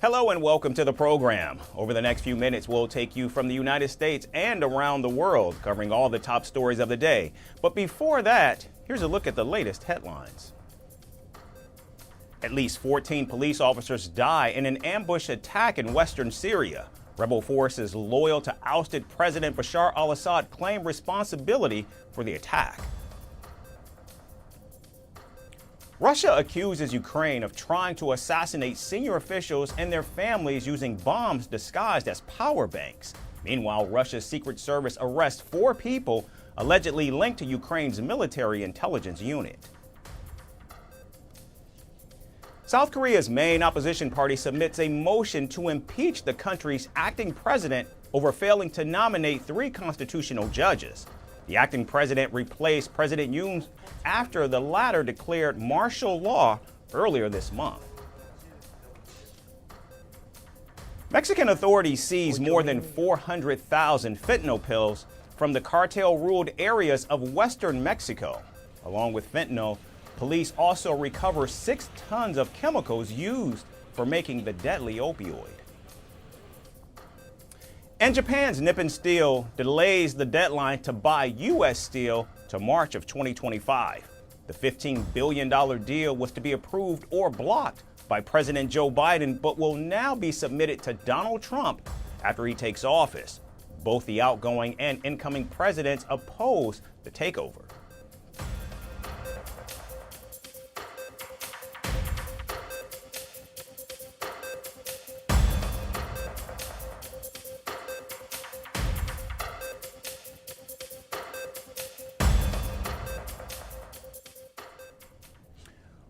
Hello and welcome to the program. Over the next few minutes, we'll take you from the United States and around the world, covering all the top stories of the day. But before that, here's a look at the latest headlines. At least 14 police officers die in an ambush attack in western Syria. Rebel forces loyal to ousted President Bashar al-Assad claim responsibility for the attack. Russia accuses Ukraine of trying to assassinate senior officials and their families using bombs disguised as power banks. Meanwhile, Russia's Secret Service arrests 4 people allegedly linked to Ukraine's military intelligence unit. South Korea's main opposition party submits a motion to impeach the country's acting president over failing to nominate 3 constitutional judges. The acting president replaced President Yoon after the latter declared martial law earlier this month. Mexican authorities seized more than 400,000 fentanyl pills from the cartel-ruled areas of western Mexico. Along with fentanyl, police also recover 6 tons of chemicals used for making the deadly opioid. And Japan's Nippon Steel delays the deadline to buy U.S. steel to March of 2025. The $15 billion deal was to be approved or blocked by President Joe Biden, but will now be submitted to Donald Trump after he takes office. Both the outgoing and incoming presidents oppose the takeover.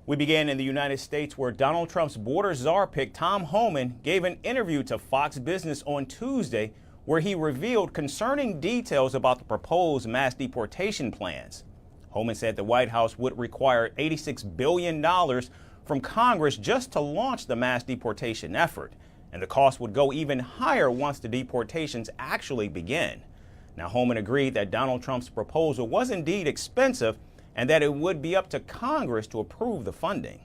We begin in the United States, where Donald Trump's border czar pick Tom Homan gave an interview to Fox Business on Tuesday where he revealed concerning details about the proposed mass deportation plans. Homan said the White House would require $86 billion from Congress just to launch the mass deportation effort, and the cost would go even higher once the deportations actually begin. Now, Homan agreed that Donald Trump's proposal was indeed expensive and that it would be up to Congress to approve the funding.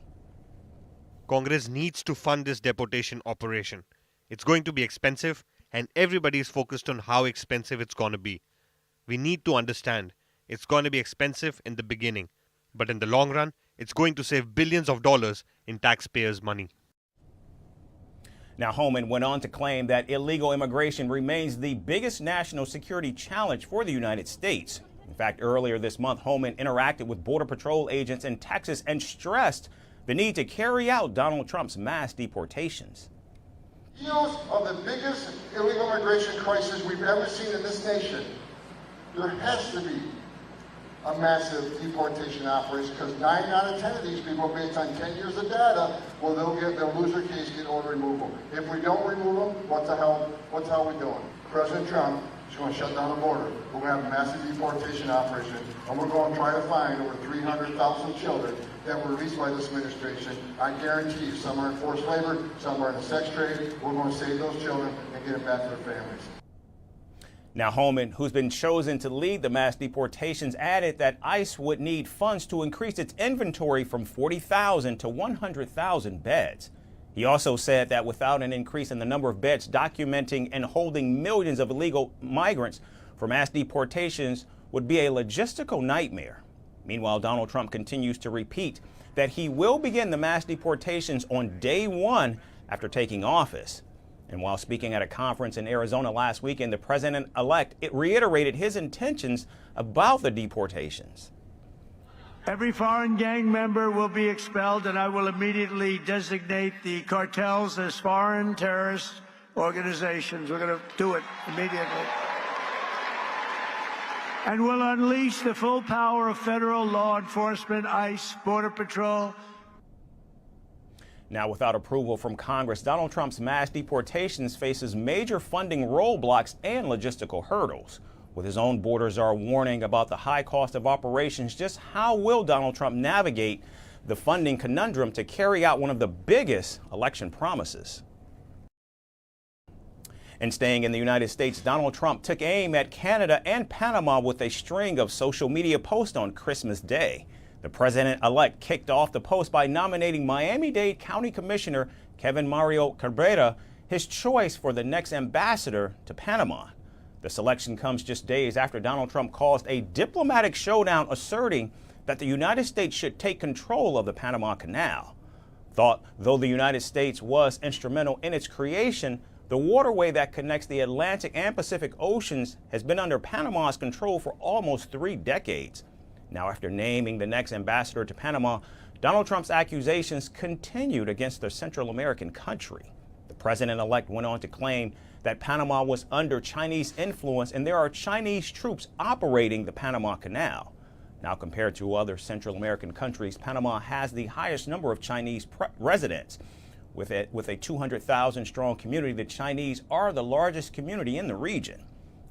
Congress needs to fund this deportation operation. It's going to be expensive, and everybody is focused on how expensive it's going to be. We need to understand it's going to be expensive in the beginning, but in the long run, it's going to save billions of dollars in taxpayers' money. Now, Homan went on to claim that illegal immigration remains the biggest national security challenge for the United States. In fact, earlier this month, Homan interacted with Border Patrol agents in Texas and stressed the need to carry out Donald Trump's mass deportations. Heels of the biggest illegal immigration crisis we've ever seen in this nation, there has to be a massive deportation operation, because 9 out of 10 of these people, based on 10 years of data, well, they'll lose their case, get order removal. If we don't remove them, what the hell are we doing? President Trump is going to shut down the border. We're going to have a massive deportation operation, and we're going to try to find over 300,000 children that were released by this administration. I guarantee you, some are in forced labor, some are in the sex trade. We're going to save those children and get them back to their families. Now, Homan, who's been chosen to lead the mass deportations, added that ICE would need funds to increase its inventory from 40,000 to 100,000 beds. He also said that without an increase in the number of beds documenting and holding millions of illegal migrants for mass deportations would be a logistical nightmare. Meanwhile, Donald Trump continues to repeat that he will begin the mass deportations on day 1 after taking office. And while speaking at a conference in Arizona last weekend, the president-elect reiterated his intentions about the deportations. Every foreign gang member will be expelled, and I will immediately designate the cartels as foreign terrorist organizations. We're going to do it immediately. And we'll unleash the full power of federal law enforcement, ICE, Border Patrol. Now, without approval from Congress, Donald Trump's mass deportations faces major funding roadblocks and logistical hurdles. With his own border czar warning about the high cost of operations, just how will Donald Trump navigate the funding conundrum to carry out one of the biggest election promises? And staying in the United States, Donald Trump took aim at Canada and Panama with a string of social media posts on Christmas Day. The president-elect kicked off the post by nominating Miami-Dade County Commissioner Kevin Mario Cabrera his choice for the next ambassador to Panama. The selection comes just days after Donald Trump caused a diplomatic showdown asserting that the United States should take control of the Panama Canal. Though the United States was instrumental in its creation, the waterway that connects the Atlantic and Pacific Oceans has been under Panama's control for almost 3 decades. Now, after naming the next ambassador to Panama, Donald Trump's accusations continued against the Central American country. The president-elect went on to claim that Panama was under Chinese influence and there are Chinese troops operating the Panama Canal. Now, compared to other Central American countries, Panama has the highest number of Chinese residents. With a 200,000 strong community, the Chinese are the largest community in the region.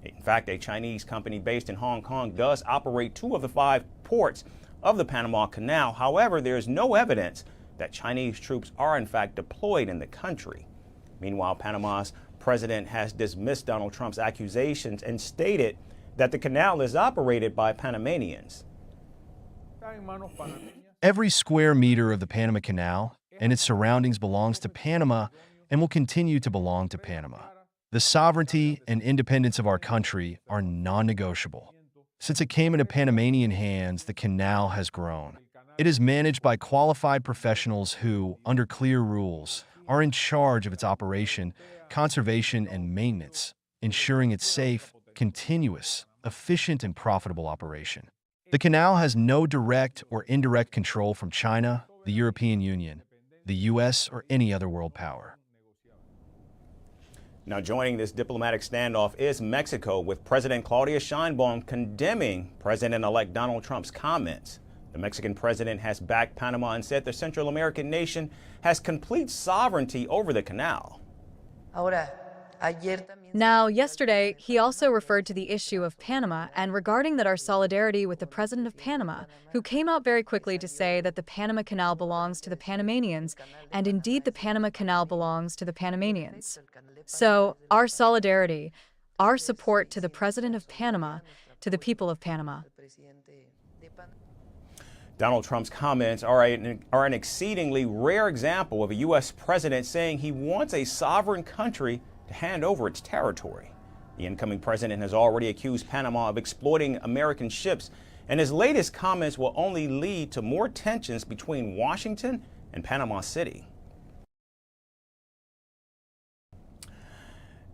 In fact, a Chinese company based in Hong Kong does operate 2 of the 5 ports of the Panama Canal. However, there is no evidence that Chinese troops are in fact deployed in the country. Meanwhile, Panama's president has dismissed Donald Trump's accusations and stated that the canal is operated by Panamanians. Every square meter of the Panama Canal and its surroundings belongs to Panama and will continue to belong to Panama. The sovereignty and independence of our country are non-negotiable. Since it came into Panamanian hands, the canal has grown. It is managed by qualified professionals who, under clear rules, are in charge of its operation, conservation, and maintenance, ensuring its safe, continuous, efficient, and profitable operation. The canal has no direct or indirect control from China, the European Union, the U.S., or any other world power. Now, joining this diplomatic standoff is Mexico, with President Claudia Sheinbaum condemning President-elect Donald Trump's comments. The Mexican president has backed Panama and said the Central American nation has complete sovereignty over the canal. Now, yesterday, he also referred to the issue of Panama and regarding that our solidarity with the president of Panama, who came out very quickly to say that the Panama Canal belongs to the Panamanians, and indeed the Panama Canal belongs to the Panamanians. So, our solidarity, our support to the president of Panama, to the people of Panama. Donald Trump's comments are an exceedingly rare example of a U.S. president saying he wants a sovereign country to hand over its territory. The incoming president has already accused Panama of exploiting American ships, and his latest comments will only lead to more tensions between Washington and Panama City.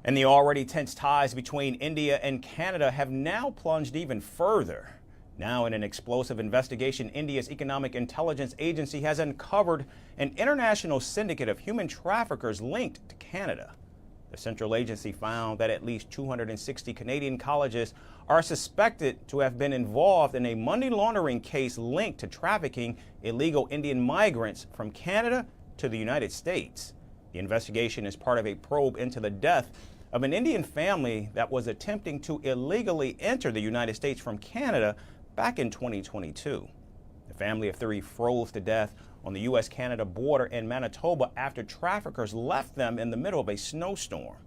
And the already tense ties between India and Canada have now plunged even further. Now, in an explosive investigation, India's Economic Intelligence Agency has uncovered an international syndicate of human traffickers linked to Canada. The central agency found that at least 260 Canadian colleges are suspected to have been involved in a money laundering case linked to trafficking illegal Indian migrants from Canada to the United States. The investigation is part of a probe into the death of an Indian family that was attempting to illegally enter the United States from Canada back in 2022. The family of 3 froze to death on the U.S.-Canada border in Manitoba after traffickers left them in the middle of a snowstorm.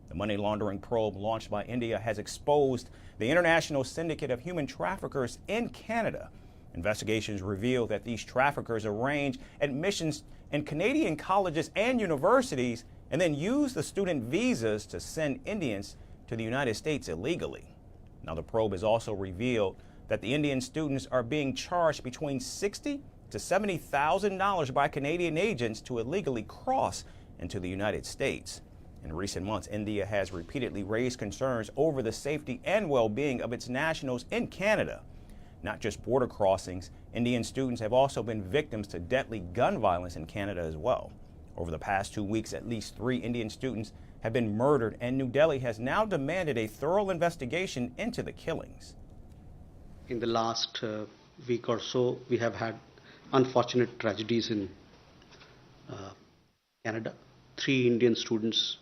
The money laundering probe launched by India has exposed the international syndicate of human traffickers in Canada. Investigations reveal that these traffickers arrange admissions in Canadian colleges and universities and then use the student visas to send Indians to the United States illegally. Now, the probe has also revealed that the Indian students are being charged between $60,000 to $70,000 by Canadian agents to illegally cross into the United States. In recent months, India has repeatedly raised concerns over the safety and well-being of its nationals in Canada. Not just border crossings, Indian students have also been victims to deadly gun violence in Canada as well. Over the past 2 weeks, at least 3 Indian students have been murdered, and New Delhi has now demanded a thorough investigation into the killings. In the last week or so, we have had unfortunate tragedies in Canada. 3 Indian students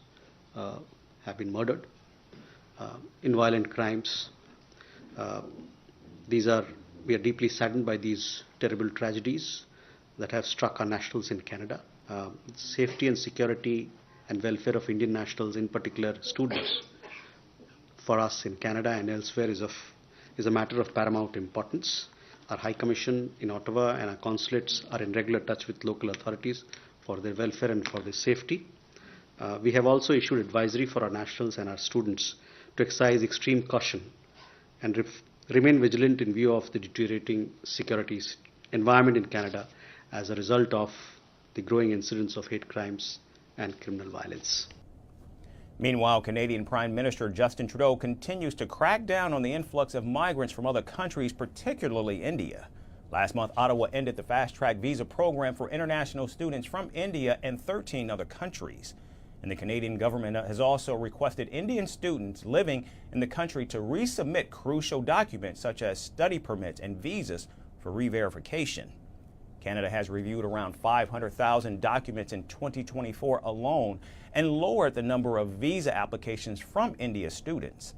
have been murdered in violent crimes. We are deeply saddened by these terrible tragedies that have struck our nationals in Canada. Safety and security and welfare of Indian nationals, in particular students, for us in Canada and elsewhere is a matter of paramount importance. Our High Commission in Ottawa and our consulates are in regular touch with local authorities for their welfare and for their safety. We have also issued advisory for our nationals and our students to exercise extreme caution and remain vigilant in view of the deteriorating security environment in Canada as a result of the growing incidence of hate crimes and criminal violence. Meanwhile, Canadian Prime Minister Justin Trudeau continues to crack down on the influx of migrants from other countries, particularly India. Last month, Ottawa ended the fast-track visa program for international students from India and 13 other countries. And the Canadian government has also requested Indian students living in the country to resubmit crucial documents such as study permits and visas for re-verification. Canada has reviewed around 500,000 documents in 2024 alone and lowered the number of visa applications from India students.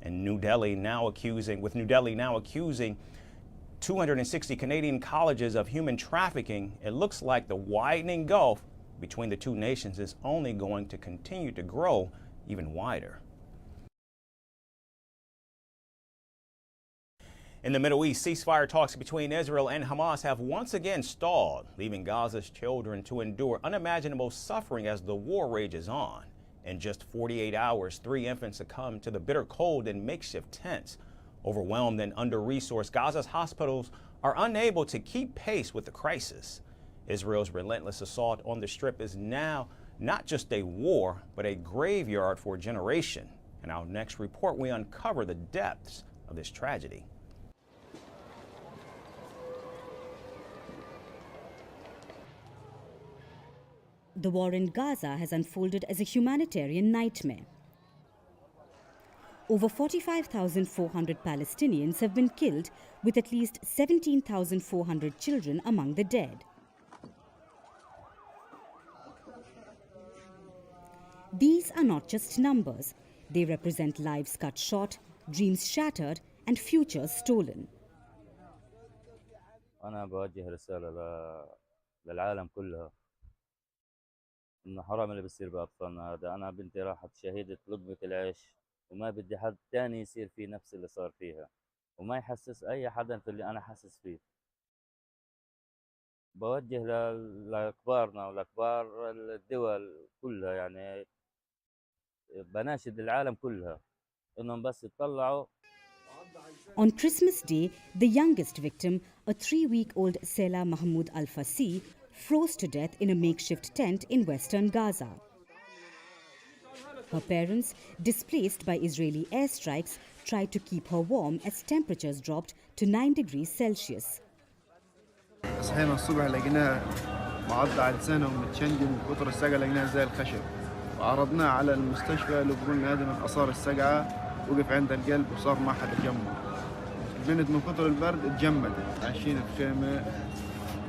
And New Delhi now accusing 260 Canadian colleges of human trafficking, it looks like the widening gulf between the two nations is only going to continue to grow even wider. In the Middle East, ceasefire talks between Israel and Hamas have once again stalled, leaving Gaza's children to endure unimaginable suffering as the war rages on. In just 48 hours, 3 infants succumbed to the bitter cold in makeshift tents. Overwhelmed and under-resourced, Gaza's hospitals are unable to keep pace with the crisis. Israel's relentless assault on the Strip is now not just a war, but a graveyard for a generation. In our next report, we uncover the depths of this tragedy. The war in Gaza has unfolded as a humanitarian nightmare. Over 45,400 Palestinians have been killed, with at least 17,400 children among the dead. These are not just numbers. They represent lives cut short, dreams shattered, and futures stolen. أنا بوجه رسالة للعالم كلها إنه حرام اللي بيصير بأطفالنا هذا. أنا بنتي راحت شهيدة لقمة العيش وما بدي حد تاني يصير فيه نفس اللي صار فيها وما يحسس أي حدا في اللي أنا حاسس فيه. بوجه لكبارنا ولكبار الدول كلها، يعني بناشد العالم كلها إنهم بس يطلعوا. On Christmas Day, the youngest victim, a 3-week-old Sela Mahmoud Al-Fasi, froze to death in a makeshift tent in western Gaza. Her parents, displaced by Israeli airstrikes, tried to keep her warm as temperatures dropped to 9 degrees Celsius. صحينا الصبح لقيناها معض على لسانها ومتشنجة من كتر السقعة، لقيناها زي الخشب وعرضناها على المستشفى اللي بيقولنا هذا من آثار السقعة، وقف عند القلب وصار ما حدا جنبه. البنت من كتر البرد اتجمدت. عايشين في خيمة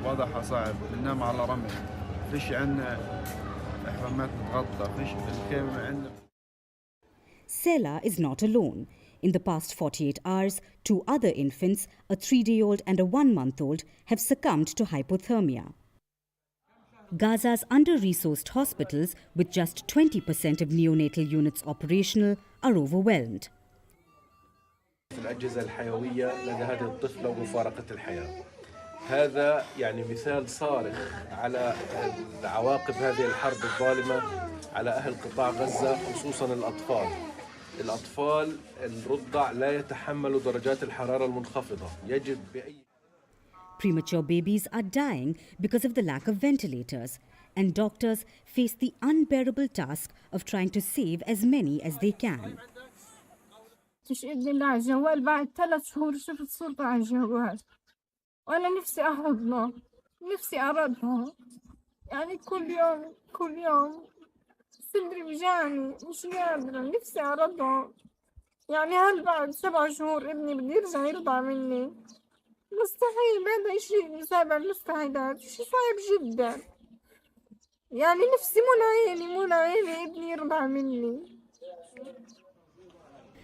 وضعها صعب، بننام على رمل، فيش عندنا حمامات متغطى، فيش الخيمة عندنا. Sela is not alone. In the past 48 hours, 2 other infants, a 3-day-old and a 1-month-old, have succumbed to hypothermia. Gaza's under-resourced hospitals, with just 20% of neonatal units operational, are overwhelmed. الأجهزة الحيوية لدى هذه الطفلة ومفارقة الحياة. هذا يعني مثال صارخ على عواقب هذه الحرب الظالمة على أهل قطاع غزة، خصوصاً الأطفال. الأطفال الرضع لا يتحملوا درجات الحرارة المنخفضة. يجب بأي Premature babies are dying because of the lack of ventilators, and doctors face the unbearable task of trying to save as many as they can. تشقد لي على الجوال بعد 3 شهور شفت صورته على الجوال، وأنا نفسي أحضنه، نفسي أردها، يعني كل يوم صدري بيجعني مش قادرة، نفسي أردها. يعني هل بعد 7 شهور ابني بده يرجع يرضع مني؟ مستحيل، هذا إشي من سابع المستحيلات، إشي صعب جدا. يعني نفسي منى عيني ابني يرضع مني.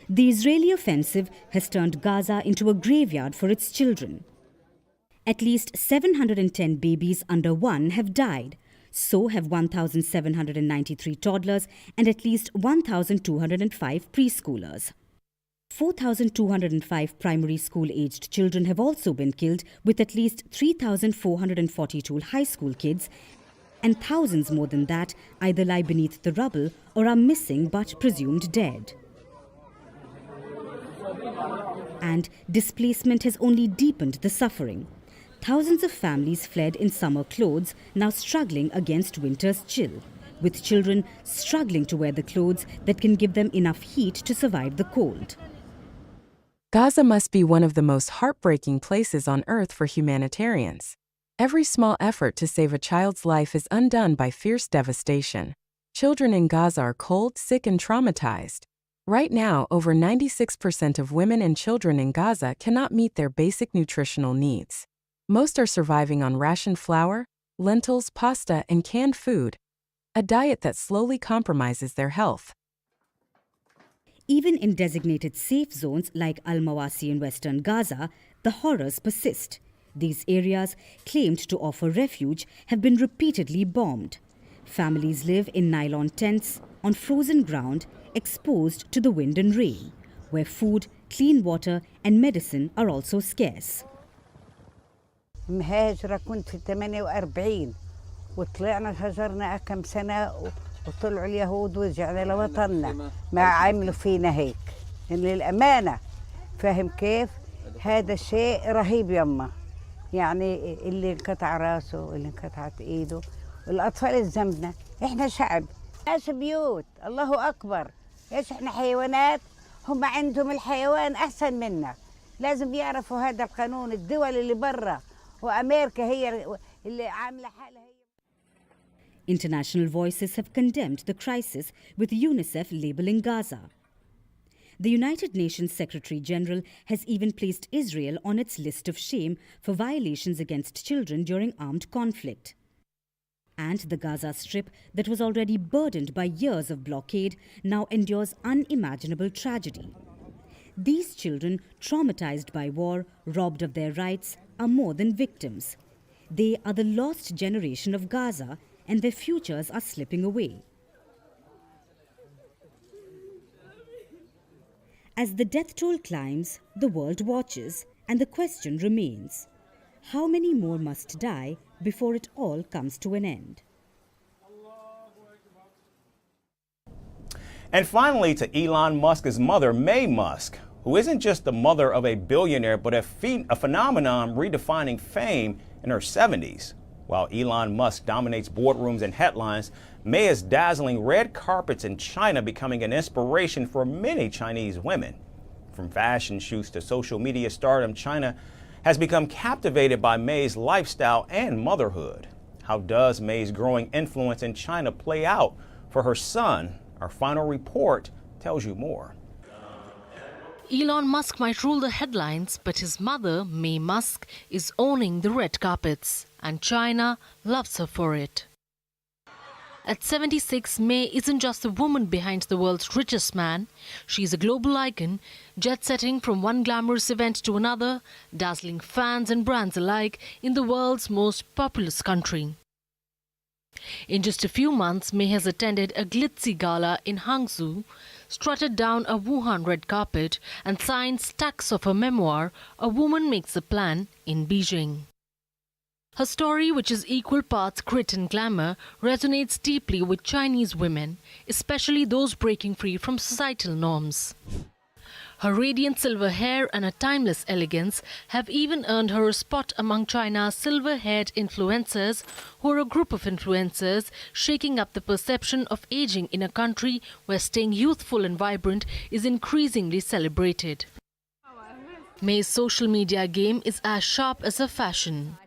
The Israeli offensive has turned Gaza into a graveyard for its children. At least 710 babies under 1 have died. So have 1,793 toddlers and at least 1,205 preschoolers. 4,205 primary school-aged children have also been killed, with at least 3,442 high school kids and thousands more than that either lie beneath the rubble or are missing but presumed dead. And displacement has only deepened the suffering. Thousands of families fled in summer clothes, now struggling against winter's chill, with children struggling to wear the clothes that can give them enough heat to survive the cold. Gaza must be one of the most heartbreaking places on earth for humanitarians. Every small effort to save a child's life is undone by fierce devastation. Children in Gaza are cold, sick, and traumatized. Right now, over 96% of women and children in Gaza cannot meet their basic nutritional needs. Most are surviving on rationed flour, lentils, pasta, and canned food, a diet that slowly compromises their health. Even in designated safe zones like Al-Mawasi in western Gaza, the horrors persist. These areas, claimed to offer refuge, have been repeatedly bombed. Families live in nylon tents, on frozen ground, exposed to the wind and rain, where food, clean water, and medicine are also scarce. مهاجرة كنت في 48 وطلعنا هاجرنا كم سنة وطلعوا اليهود ورجعنا لوطننا ما عملوا فينا هيك للأمانة فاهم كيف هذا شيء رهيب يما يعني اللي انقطع راسه واللي انقطعت ايده والأطفال الزمنا احنا شعب ناس بيوت الله أكبر ايش احنا حيوانات هم عندهم الحيوان أحسن منا لازم يعرفوا هذا القانون الدول اللي برا وأمريكا هي اللي عاملة حالها. International voices have condemned the crisis, with UNICEF labeling Gaza. The United Nations Secretary-General has even placed Israel on its list of shame for violations against children during armed conflict. And the Gaza Strip, that was already burdened by years of blockade, now endures unimaginable tragedy. These children, traumatized by war, robbed of their rights, are more than victims. They are the lost generation of Gaza, and their futures are slipping away. As the death toll climbs, the world watches, and the question remains: how many more must die before it all comes to an end? And finally, to Elon Musk's mother, Maye Musk, who isn't just the mother of a billionaire, but a phenomenon redefining fame in her 70s. While Elon Musk dominates boardrooms and headlines, Maye's dazzling red carpets in China becoming an inspiration for many Chinese women. From fashion shoots to social media stardom, China has become captivated by Maye's lifestyle and motherhood. How does Maye's growing influence in China play out for her son? Our final report tells you more. Elon Musk might rule the headlines, but his mother, Maye Musk, is owning the red carpets, and China loves her for it. At 76, Maye isn't just the woman behind the world's richest man. She's a global icon, jet-setting from one glamorous event to another, dazzling fans and brands alike in the world's most populous country. In just a few months, Maye has attended a glitzy gala in Hangzhou, strutted down a Wuhan red carpet, and signed stacks of her memoir, A Woman Makes a Plan, in Beijing. Her story, which is equal parts grit and glamour, resonates deeply with Chinese women, especially those breaking free from societal norms. Her radiant silver hair and a timeless elegance have even earned her a spot among China's silver-haired influencers, who are a group of influencers shaking up the perception of aging in a country where staying youthful and vibrant is increasingly celebrated. Maye's social media game is as sharp as her fashion.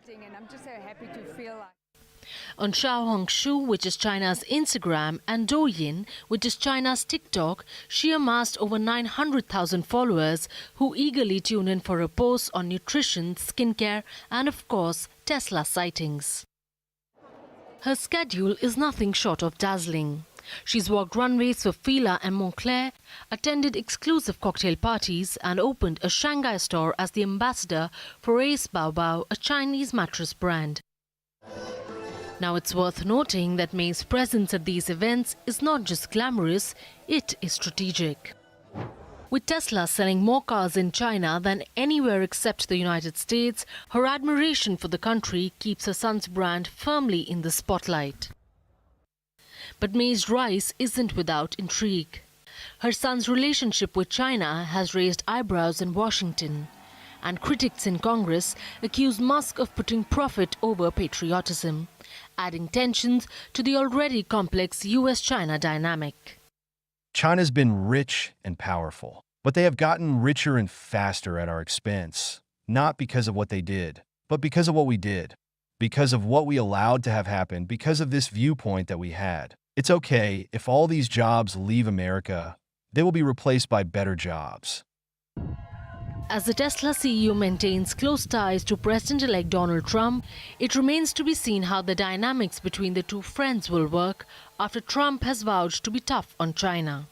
On Xiaohongshu, which is China's Instagram, and Douyin, which is China's TikTok, she amassed over 900,000 followers who eagerly tune in for her posts on nutrition, skincare, and of course, Tesla sightings. Her schedule is nothing short of dazzling. She's walked runways for Fila and Moncler, attended exclusive cocktail parties, and opened a Shanghai store as the ambassador for Ace Baobao, a Chinese mattress brand. Now it's worth noting that Maye's presence at these events is not just glamorous, it is strategic. With Tesla selling more cars in China than anywhere except the United States, her admiration for the country keeps her son's brand firmly in the spotlight. But Maye's rise isn't without intrigue. Her son's relationship with China has raised eyebrows in Washington, and critics in Congress accuse Musk of putting profit over patriotism, adding tensions to the already complex US-China dynamic. China's been rich and powerful, but they have gotten richer and faster at our expense, not because of what they did, but because of what we did, because of what we allowed to have happen, because of this viewpoint that we had. It's okay if all these jobs leave America, they will be replaced by better jobs. As the Tesla CEO maintains close ties to President-elect Donald Trump, it remains to be seen how the dynamics between the two friends will work after Trump has vowed to be tough on China.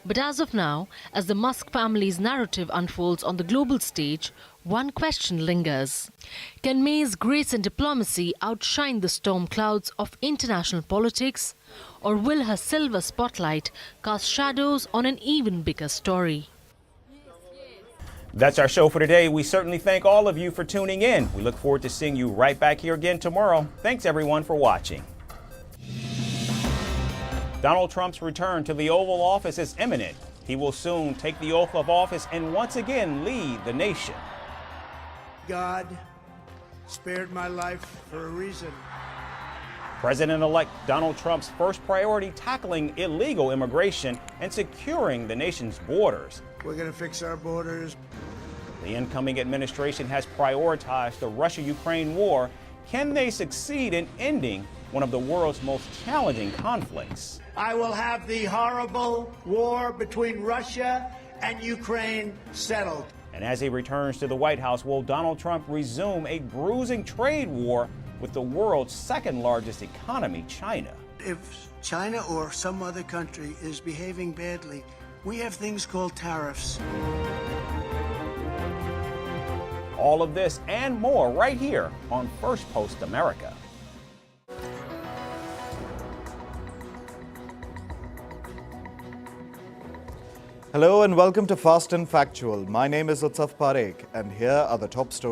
But as of now, as the Musk family's narrative unfolds on the global stage, one question lingers. Can Maye's grace and diplomacy outshine the storm clouds of international politics? Or will her silver spotlight cast shadows on an even bigger story? That's our show for today. We certainly thank all of you for tuning in. We look forward to seeing you right back here again tomorrow. Thanks everyone for watching. Donald Trump's return to the Oval Office is imminent. He will soon take the oath of office and once again lead the nation. God spared my life for a reason. President-elect Donald Trump's first priority tackling illegal immigration and securing the nation's borders. We're going to fix our borders. The incoming administration has prioritized the Russia-Ukraine war. Can they succeed in ending one of the world's most challenging conflicts? I will have the horrible war between Russia and Ukraine settled. And as he returns to the White House, will Donald Trump resume a bruising trade war with the world's second largest economy, China? If China or some other country is behaving badly, we have things called tariffs. All of this and more right here on Firstpost America. Hello and welcome to Fast and Factual. My name is Utsaf Parekh and here are the top stories.